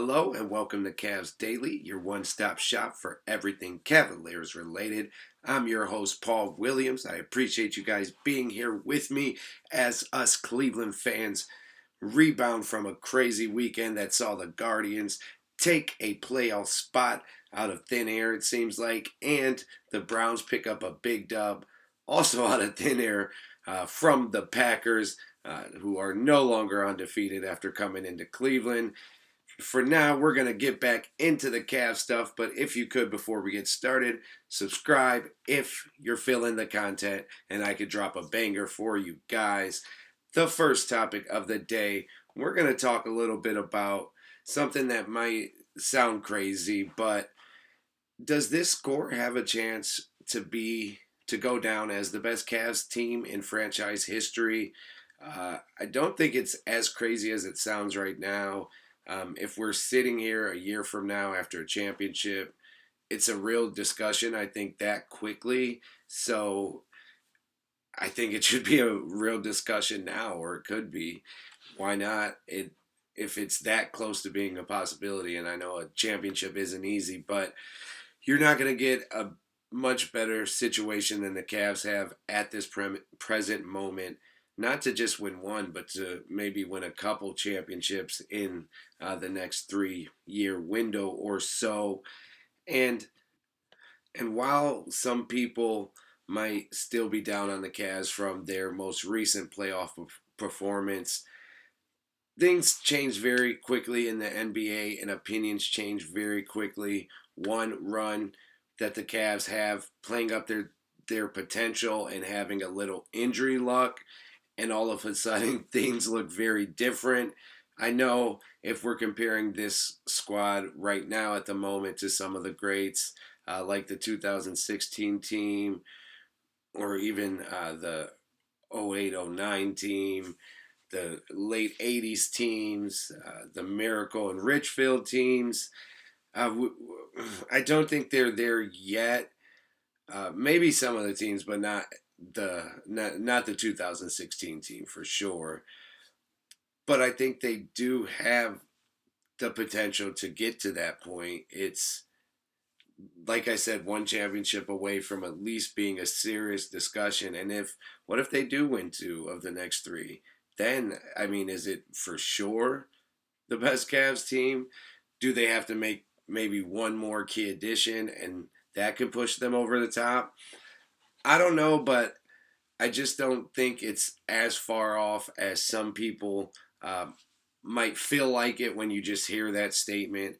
Hello and welcome to Cavs Daily, your one-stop shop for everything Cavaliers related. I'm your host, Paul Williams. I appreciate you guys being here with me as us Cleveland fans rebound from a crazy weekend that saw the Guardians take a playoff spot out of thin air, it seems like, and the Browns pick up a big dub, also out of thin air, from the Packers, who are no longer undefeated after coming into Cleveland. For now, we're going to get back into the Cavs stuff, but if you could, before we get started, subscribe if you're feeling the content, and I could drop a banger for you guys. The first topic of the day, we're going to talk a little bit about something that might sound crazy, but does this score have a chance to go down as the best Cavs team in franchise history? I don't think it's as crazy as it sounds right now. If we're sitting here a year from now after a championship, it's a real discussion, I think, that quickly. So I think it should be a real discussion now, or it could be. Why not? If it's that close to being a possibility, and I know a championship isn't easy, but you're not going to get a much better situation than the Cavs have at this present moment. Not to just win one, but to maybe win a couple championships in the next 3 year window or so. And and while some people might still be down on the Cavs from their most recent playoff performance, things change very quickly in the NBA and opinions change very quickly. One run that the Cavs have playing up their potential and having a little injury luck, and all of a sudden things look very different. I know if we're comparing this squad right now at the moment to some of the greats, like the 2016 team or even the 08-09 team, the late 80s teams, the Miracle and Richfield teams. I don't think they're there yet. Maybe some of the teams, but not the 2016 team for sure. But I think they do have the potential to get to that point. It's like I said, one championship away from at least being a serious discussion. And if what if they do win two of the next three? Then I mean, is it for sure the best Cavs team? Do they have to make maybe one more key addition and that could push them over the top? I don't know, but I just don't think it's as far off as some people might feel like it when you just hear that statement.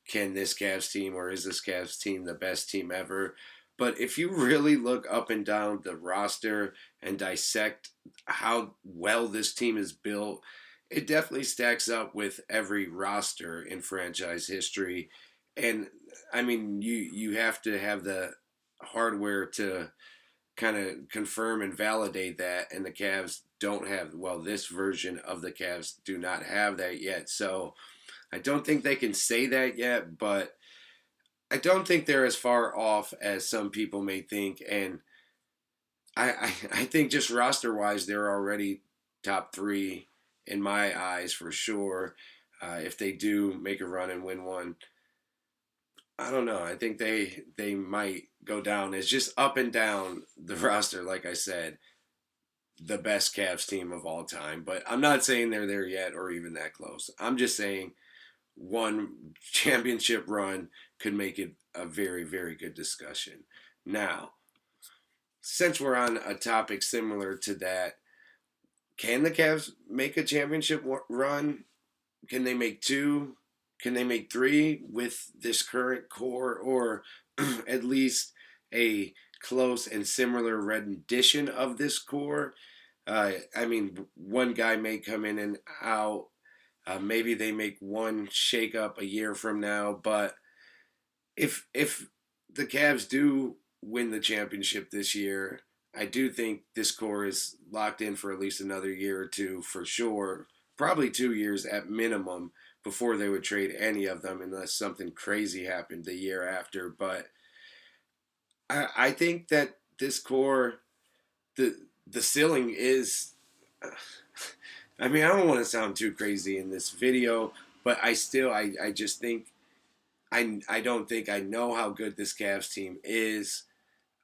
Can this Cavs team or is this Cavs team the best team ever? But if you really look up and down the roster and dissect how well this team is built, it definitely stacks up with every roster in franchise history. And I mean, you have to have the hardware to kind of confirm and validate that. And the Cavs don't have, well, this version of the Cavs do not have that yet. So I don't think they can say that yet, but I don't think they're as far off as some people may think. And I think just roster wise, they're already top three in my eyes for sure. If they do make a run and win one, I don't know. I think they might go down. It's just up and down the roster, like I said, the best Cavs team of all time. But I'm not saying they're there yet or even that close. I'm just saying one championship run could make it a very, very good discussion. Now, since we're on a topic similar to that, can the Cavs make a championship run? Can they make two? Can they make three with this current core, or at least a close and similar rendition of this core? I mean, one guy may come in and out. Maybe they make one shakeup a year from now, but if the Cavs do win the championship this year, I do think this core is locked in for at least another year or two for sure. Probably 2 years at minimum before they would trade any of them unless something crazy happened the year after. But I think that this core, the ceiling is. I mean, I don't want to sound too crazy in this video, But I just think I don't think I know how good this Cavs team is.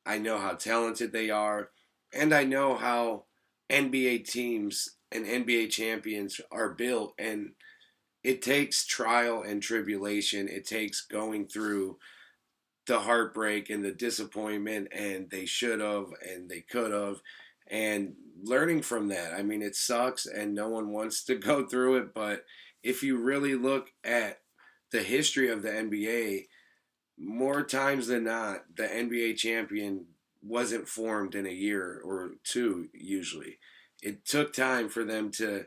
I know how talented they are, and I know how NBA teams and NBA champions are built. And it takes trial and tribulation. It takes going through the heartbreak and the disappointment, and they should have and they could have, and learning from that. I mean, it sucks, and no one wants to go through it. But if you really look at the history of the NBA, more times than not, the NBA champion wasn't formed in a year or two, usually. It took time for them to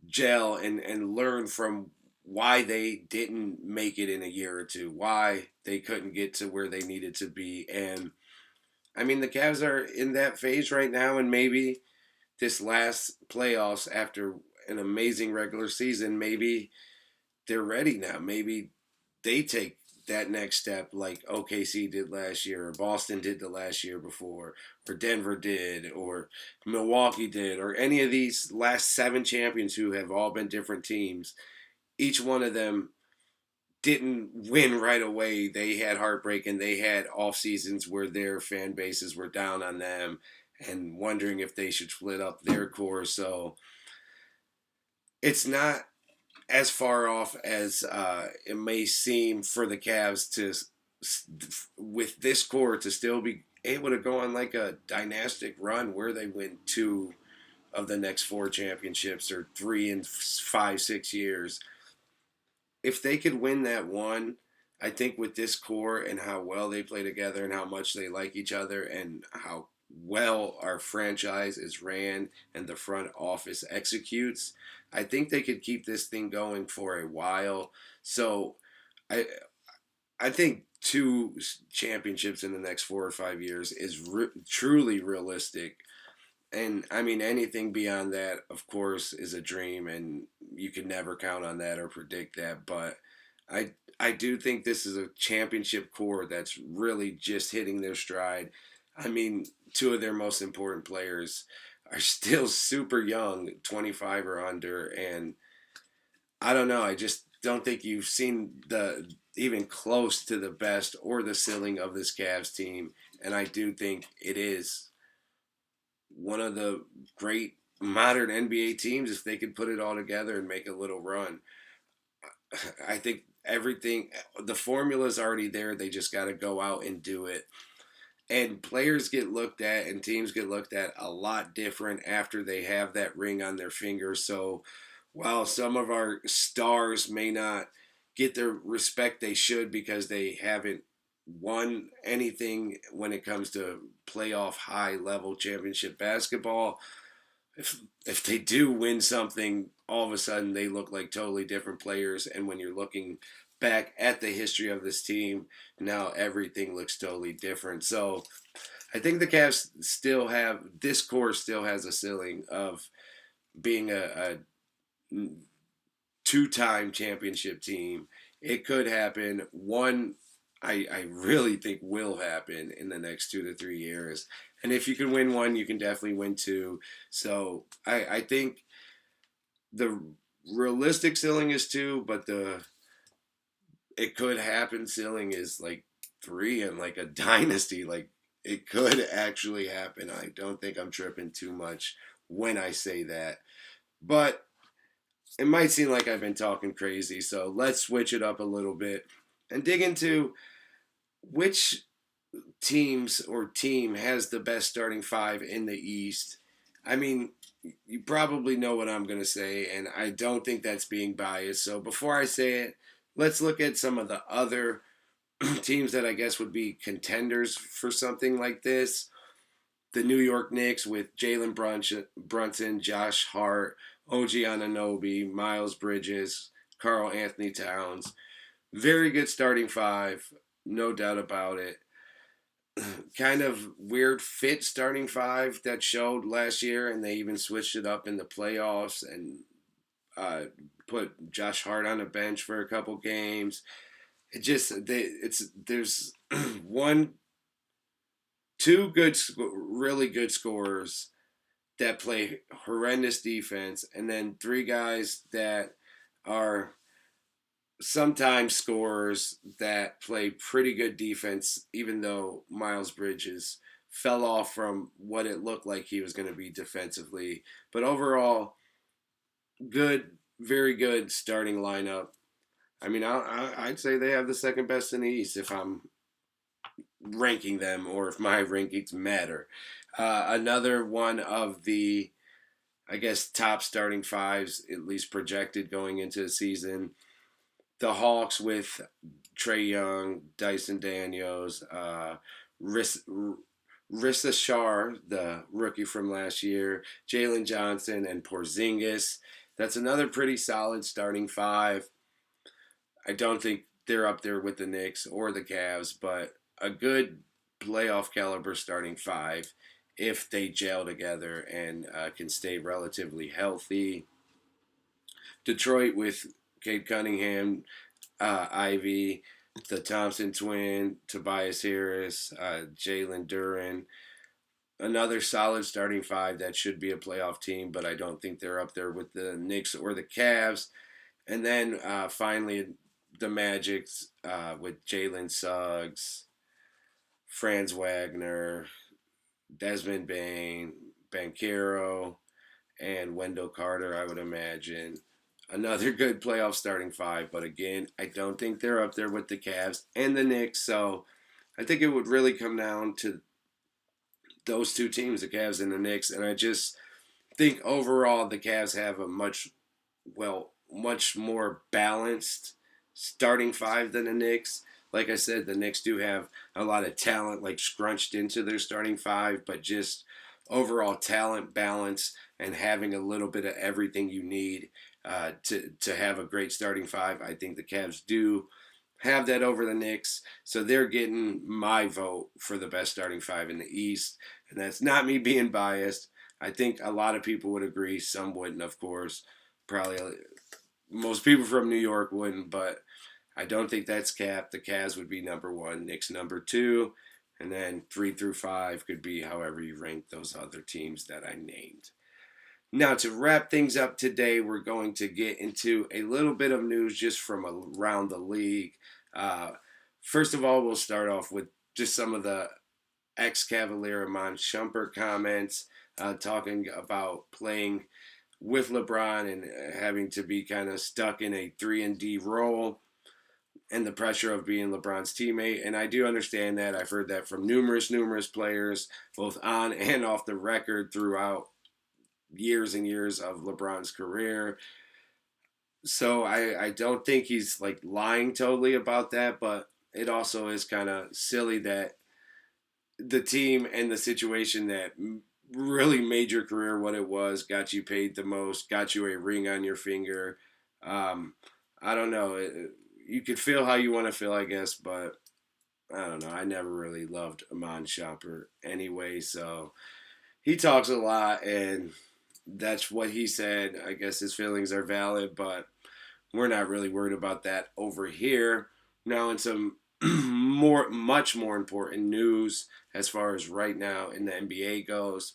gel and learn from why they didn't make it in a year or two, why they couldn't get to where they needed to be. And I mean, the Cavs are in that phase right now, and maybe this last playoffs after an amazing regular season, maybe they're ready now. Maybe they take that next step like OKC did last year, or Boston did the last year before, or Denver did, or Milwaukee did, or any of these last seven champions who have all been different teams. Each one of them didn't win right away. They had heartbreak, and they had off seasons where their fan bases were down on them and wondering if they should split up their core. So it's not as far off as it may seem for the Cavs to, with this core, to still be able to go on like a dynastic run where they win two of the next four championships, or three in 5 6 years. If they could win that one, I think with this core and how well they play together and how much they like each other and how well our franchise is ran and the front office executes, I think they could keep this thing going for a while. So I I think two championships in the next 4 or 5 years is truly realistic. And I mean, anything beyond that, of course, is a dream, and you can never count on that or predict that. But I do think this is a championship core that's really just hitting their stride. I mean, two of their most important players are still super young, 25 or under, and I don't know. I just don't think you've seen the even close to the best or the ceiling of this Cavs team, and I do think it is one of the great modern NBA teams if they could put it all together and make a little run. I think everything, the formula's already there. They just got to go out and do it. And players get looked at and teams get looked at a lot different after they have that ring on their finger. So while some of our stars may not get the respect they should because they haven't won anything when it comes to playoff high level championship basketball, if they do win something, all of a sudden they look like totally different players. And when you're looking back at the history of this team, now everything looks totally different. So I think the Cavs still have this core still has a ceiling of being a two-time championship team. It could happen. One, I really think will happen in the next 2 to 3 years. And if you can win one, you can definitely win two. So I think the realistic ceiling is two, but the it could happen ceiling is like three, and like a dynasty. Like it could actually happen. I don't think I'm tripping too much when I say that. But it might seem like I've been talking crazy, so let's switch it up a little bit and dig into which teams or team has the best starting five in the East. I mean, you probably know what I'm going to say, and I don't think that's being biased. So before I say it, let's look at some of the other teams that I guess would be contenders for something like this. The New York Knicks with Jalen Brunson, Josh Hart, OG Ananobi, Miles Bridges, Carl Anthony Towns. Very good starting five, no doubt about it. Kind of weird fit starting five that showed last year, and they even switched it up in the playoffs and uh, put Josh Hart on the bench for a couple games. There's one, two really good scorers that play horrendous defense, and then three guys that are sometimes scorers that play pretty good defense, even though Miles Bridges fell off from what it looked like he was going to be defensively. But overall, good, very good starting lineup. I mean, I'd say they have the second best in the East if I'm ranking them or if my rankings matter. Another one of the, I guess, top starting fives, at least projected going into the season. The Hawks with Trey Young, Dyson Daniels, Rissa Shar, the rookie from last year, Jalen Johnson, and Porzingis. That's another pretty solid starting five. I don't think they're up there with the Knicks or the Cavs, but a good playoff caliber starting five if they gel together and can stay relatively healthy. Detroit with Cade Cunningham, Ivy, the Thompson twin, Tobias Harris, Jalen Duran. Another solid starting five that should be a playoff team, but I don't think they're up there with the Knicks or the Cavs. And then finally, the Magics with Jalen Suggs, Franz Wagner, Desmond Bain, Banchero, and Wendell Carter, I would imagine. Another good playoff starting five, but again, I don't think they're up there with the Cavs and the Knicks. So I think it would really come down to those two teams, the Cavs and the Knicks. And I just think overall the Cavs have a much more balanced starting five than the Knicks. Like I said, the Knicks do have a lot of talent like scrunched into their starting five, but just overall talent balance and having a little bit of everything you need to have a great starting five. I think the Cavs do have that over the Knicks, so they're getting my vote for the best starting five in the East, and that's not me being biased. I think a lot of people would agree. Some wouldn't, of course. Probably most people from New York wouldn't, but I don't think that's capped. The Cavs would be number one, Knicks number two, and then 3 through 5 could be however you rank those other teams that I named. Now, to wrap things up today, we're going to get into a little bit of news just from around the league. Uh, First of all, we'll start off with just some of the ex-Cavalier Iman Shumpert comments, talking about playing with LeBron and having to be kind of stuck in a 3-and-D role and the pressure of being LeBron's teammate. And I do understand that. I've heard that from numerous players, both on and off the record throughout years and years of LeBron's career. So I don't think he's like lying totally about that, but it also is kind of silly that the team and the situation that really made your career what it was, got you paid the most, got you a ring on your finger. Um, I don't know. You could feel how you want to feel, I guess, but I don't know. I never really loved Iman Shumpert anyway, so he talks a lot, and that's what he said. I guess his feelings are valid, but we're not really worried about that over here. Now, in some much more important news as far as right now in the NBA goes,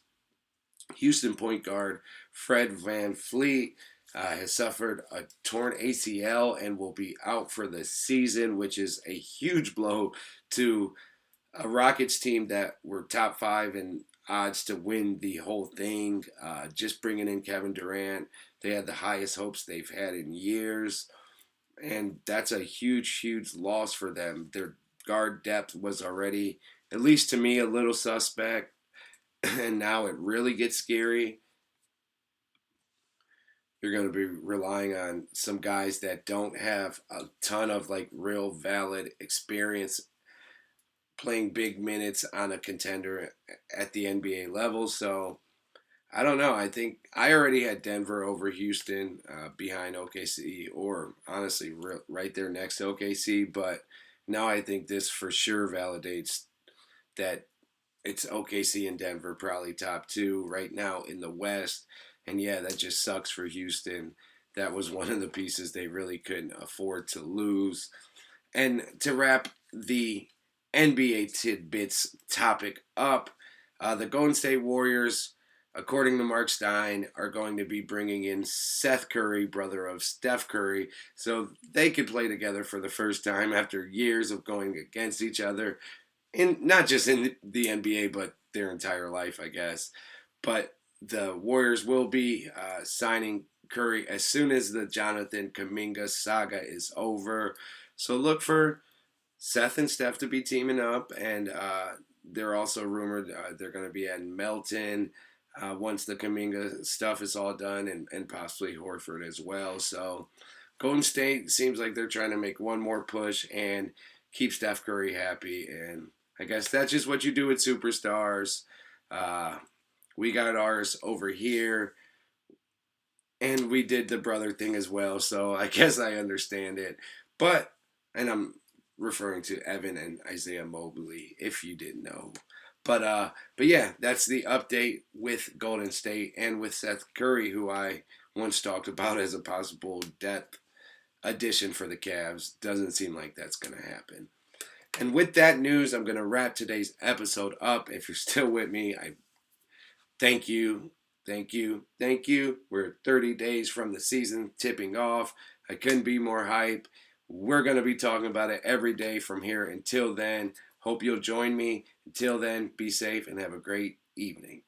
Houston point guard Fred Van Fleet has suffered a torn ACL and will be out for the season, which is a huge blow to a Rockets team that were top five in odds to win the whole thing. Just bringing in Kevin Durant, they had the highest hopes they've had in years, and that's a huge loss for them. Their guard depth was already, at least to me, a little suspect, and now it really gets scary. You're going to be relying on some guys that don't have a ton of like real valid experience playing big minutes on a contender at the NBA level. So I don't know. I think I already had Denver over Houston, behind OKC, or honestly, right there next to OKC. But now I think this for sure validates that it's OKC and Denver probably top two right now in the West. And yeah, that just sucks for Houston. That was one of the pieces they really couldn't afford to lose. And to wrap the NBA tidbits topic up, the Golden State Warriors according to Mark Stein, are going to be bringing in Seth Curry, brother of Steph Curry, so they could play together for the first time after years of going against each other, in not just in the NBA, but their entire life, I guess. But the Warriors will be signing Curry as soon as the Jonathan Kuminga saga is over. So look for Seth and Steph to be teaming up, and they're also rumored they're going to be adding Melton once the Kaminga stuff is all done, and possibly Horford as well. So Golden State seems like they're trying to make one more push and keep Steph Curry happy, and I guess that's just what you do with superstars. Uh, we got ours over here, and we did the brother thing as well, so I guess I understand it. But, and I'm referring to Evan and Isaiah Mobley, if you didn't know. But yeah, that's the update with Golden State and with Seth Curry, who I once talked about as a possible depth addition for the Cavs. Doesn't seem like that's going to happen. And with that news, I'm going to wrap today's episode up. If you're still with me, I thank you, thank you, thank you. We're 30 days from the season tipping off. I couldn't be more hype. We're going to be talking about it every day from here until then. Hope you'll join me. Until then, be safe and have a great evening.